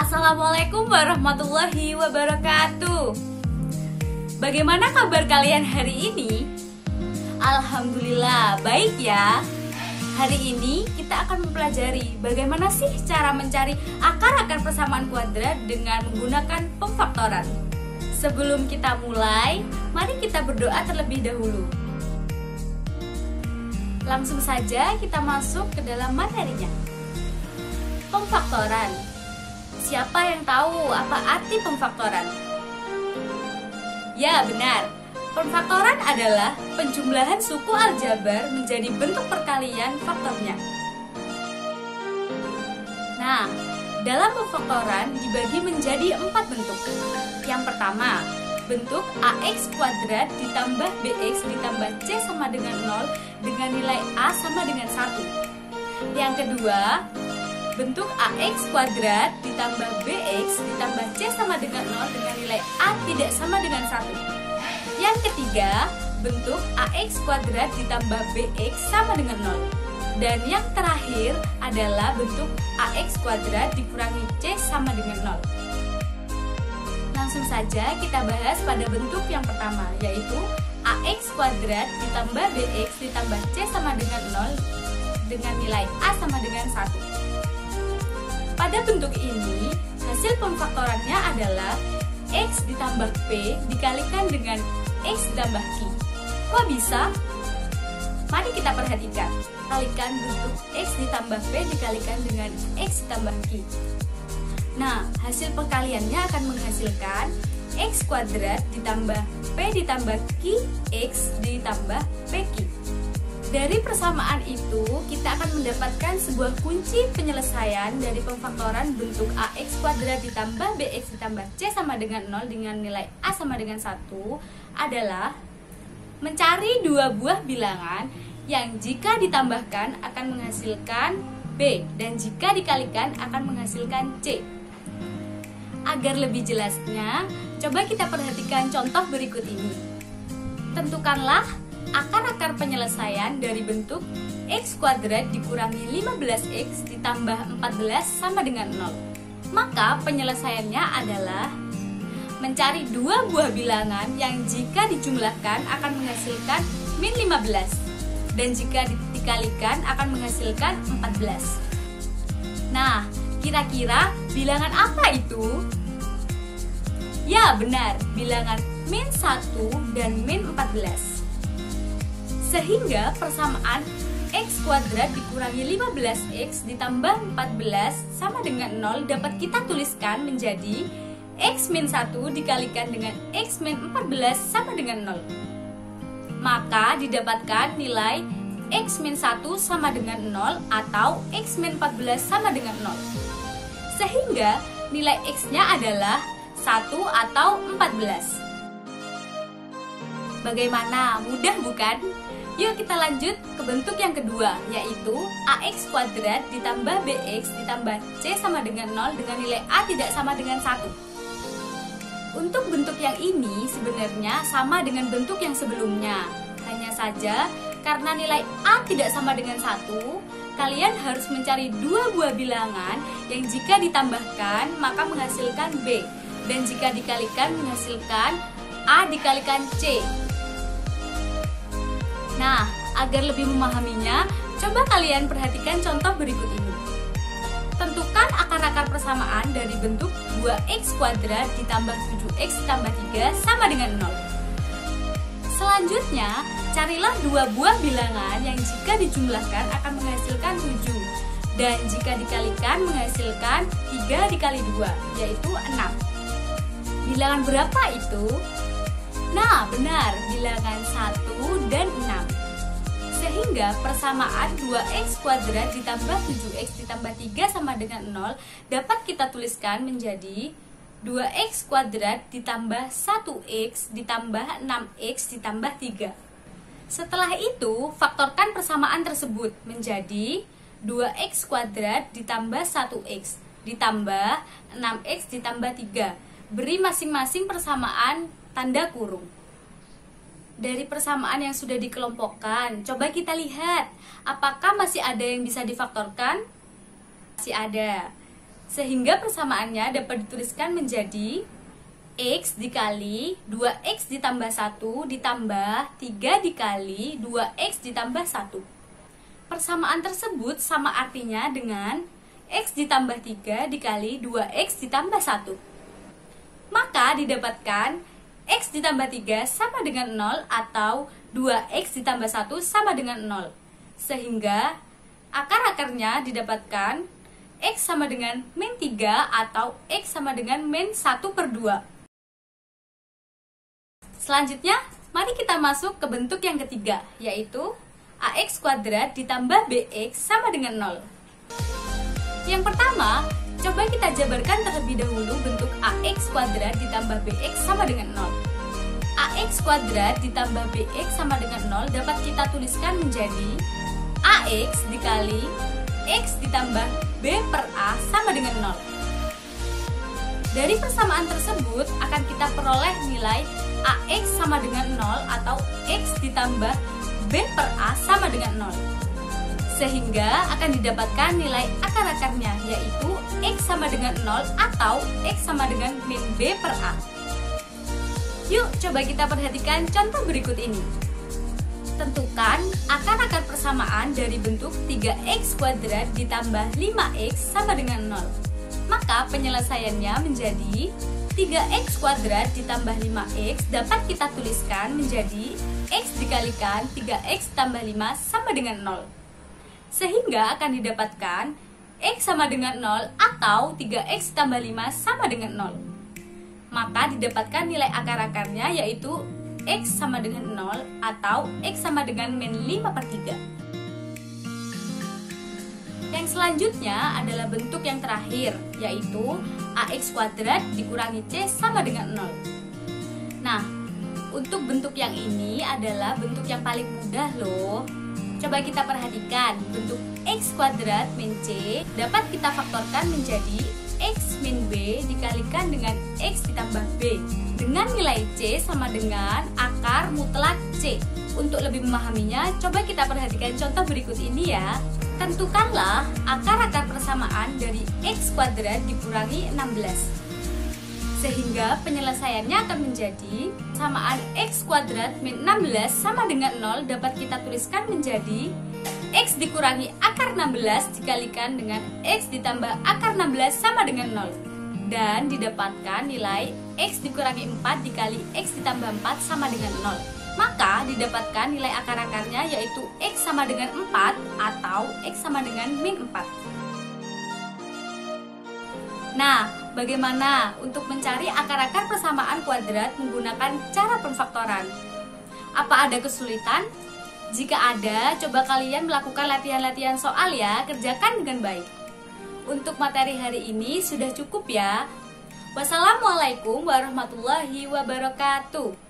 Assalamualaikum warahmatullahi wabarakatuh. Bagaimana kabar kalian hari ini? Alhamdulillah baik ya. Hari ini kita akan mempelajari bagaimana sih cara mencari akar-akar persamaan kuadrat dengan menggunakan pemfaktoran. Sebelum kita mulai, mari kita berdoa terlebih dahulu. Langsung saja kita masuk ke dalam materinya. Pemfaktoran. Siapa yang tahu apa arti pemfaktoran? Ya, benar. Pemfaktoran adalah penjumlahan suku aljabar menjadi bentuk perkalian faktornya. Nah, dalam pemfaktoran dibagi menjadi 4 bentuk. Yang pertama, bentuk AX kuadrat ditambah BX ditambah C sama dengan 0 dengan nilai A sama dengan 1. Yang kedua, bentuk AX kuadrat ditambah BX ditambah C sama dengan 0 dengan nilai A tidak sama dengan 1. Yang ketiga, bentuk AX kuadrat ditambah BX sama dengan 0. Dan yang terakhir adalah bentuk AX kuadrat dikurangi C sama dengan 0. Langsung saja kita bahas pada bentuk yang pertama, yaitu AX kuadrat ditambah BX ditambah C sama dengan 0 dengan nilai A sama dengan 1. Pada bentuk ini, hasil pemfaktorannya adalah X ditambah P dikalikan dengan X ditambah Q. Kok bisa? Mari kita perhatikan. Kalikan bentuk X ditambah P dikalikan dengan X ditambah Q. Nah, hasil perkaliannya akan menghasilkan X kuadrat ditambah P ditambah Q X ditambah PQ. Dari persamaan itu, kita akan mendapatkan sebuah kunci penyelesaian dari pemfaktoran bentuk AX kuadrat ditambah BX ditambah C sama dengan 0 dengan nilai A sama dengan 1 adalah mencari dua buah bilangan yang jika ditambahkan akan menghasilkan B dan jika dikalikan akan menghasilkan C. Agar lebih jelasnya, coba kita perhatikan contoh berikut ini. Tentukanlah akar-akar penyelesaian dari bentuk X kuadrat dikurangi 15X ditambah 14 sama dengan 0. Maka penyelesaiannya adalah mencari dua buah bilangan yang jika dijumlahkan akan menghasilkan min 15 dan jika dikalikan akan menghasilkan 14. Nah, kira-kira bilangan apa itu? Ya, benar, bilangan min 1 dan min 14. Sehingga persamaan X kuadrat dikurangi 15X ditambah 14 sama dengan 0 dapat kita tuliskan menjadi X min 1 dikalikan dengan X min 14 sama dengan 0. Maka didapatkan nilai X min 1 sama dengan 0 atau X min 14 sama dengan 0. Sehingga nilai X-nya adalah 1 atau 14. Bagaimana? Mudah bukan? Yuk kita lanjut ke bentuk yang kedua, yaitu AX kuadrat ditambah BX ditambah C sama dengan 0 dengan nilai A tidak sama dengan 1. Untuk bentuk yang ini sebenarnya sama dengan bentuk yang sebelumnya. Hanya saja karena nilai A tidak sama dengan 1, kalian harus mencari dua buah bilangan yang jika ditambahkan maka menghasilkan B dan jika dikalikan menghasilkan A dikalikan C. Nah, agar lebih memahaminya, coba kalian perhatikan contoh berikut ini. Tentukan akar-akar persamaan dari bentuk 2x kuadrat ditambah 7x ditambah 3 sama dengan 0. Selanjutnya, carilah dua buah bilangan yang jika dijumlahkan akan menghasilkan 7 dan jika dikalikan menghasilkan 3 dikali 2, yaitu 6. Bilangan berapa itu? Nah, benar, bilangan 1 dan 6. Sehingga persamaan 2x kuadrat ditambah 7x ditambah 3 sama dengan 0 dapat kita tuliskan menjadi 2x kuadrat ditambah 1x ditambah 6x ditambah 3. Setelah itu, faktorkan persamaan tersebut menjadi 2x kuadrat ditambah 1x ditambah 6x ditambah 3. Beri masing-masing persamaan tanda kurung. Dari persamaan yang sudah dikelompokkan, coba kita lihat apakah masih ada yang bisa difaktorkan? Masih ada. Sehingga persamaannya dapat dituliskan menjadi X dikali 2X ditambah 1 ditambah 3 dikali 2X ditambah 1. Persamaan tersebut sama artinya dengan X ditambah 3 dikali 2X ditambah 1. Maka didapatkan X ditambah 3 sama dengan 0 atau 2X ditambah 1 sama dengan 0. Sehingga akar-akarnya didapatkan X sama dengan min 3 atau X sama dengan min 1/2. Selanjutnya, mari kita masuk ke bentuk yang ketiga, yaitu AX kuadrat ditambah BX sama dengan 0. Yang pertama, coba kita jabarkan terlebih dahulu bentuk AX kuadrat ditambah BX sama dengan 0. AX kuadrat ditambah BX sama dengan 0 dapat kita tuliskan menjadi AX dikali X ditambah B per A sama dengan 0. Dari persamaan tersebut akan kita peroleh nilai AX sama dengan 0 atau X ditambah B per A sama dengan 0. Sehingga akan didapatkan nilai akar-akarnya, yaitu X sama dengan 0 atau X sama dengan min B per A. Yuk coba kita perhatikan contoh berikut ini. Tentukan akar-akar persamaan dari bentuk 3X kuadrat ditambah 5X sama dengan 0. Maka penyelesaiannya menjadi 3X kuadrat ditambah 5X dapat kita tuliskan menjadi X dikalikan 3X tambah 5 sama dengan 0. Sehingga akan didapatkan X sama dengan 0 atau 3X tambah 5 sama dengan 0. Maka didapatkan nilai akar-akarnya yaitu X sama dengan 0 atau X sama dengan min 5/3. Yang selanjutnya adalah bentuk yang terakhir, yaitu AX kuadrat dikurangi C sama dengan 0. Nah, untuk bentuk yang ini adalah bentuk yang paling mudah loh. Coba kita perhatikan, bentuk X kuadrat min C dapat kita faktorkan menjadi X min B dikalikan dengan X ditambah B dengan nilai C sama dengan akar mutlak C. Untuk lebih memahaminya, coba kita perhatikan contoh berikut ini ya. Tentukanlah akar-akar persamaan dari X kuadrat dikurangi 16. Sehingga penyelesaiannya akan menjadi persamaan X kuadrat min 16 sama dengan 0 dapat kita tuliskan menjadi X dikurangi akar 16 dikalikan dengan X ditambah akar 16 sama dengan 0. Dan didapatkan nilai X dikurangi 4 dikali X ditambah 4 sama dengan 0. Maka didapatkan nilai akar-akarnya yaitu X sama dengan 4 atau X sama dengan min 4. Nah, bagaimana untuk mencari akar-akar persamaan kuadrat menggunakan cara pemfaktoran? Apa ada kesulitan? Jika ada, coba kalian melakukan latihan-latihan soal ya, kerjakan dengan baik. Untuk materi hari ini sudah cukup ya. Wassalamualaikum warahmatullahi wabarakatuh.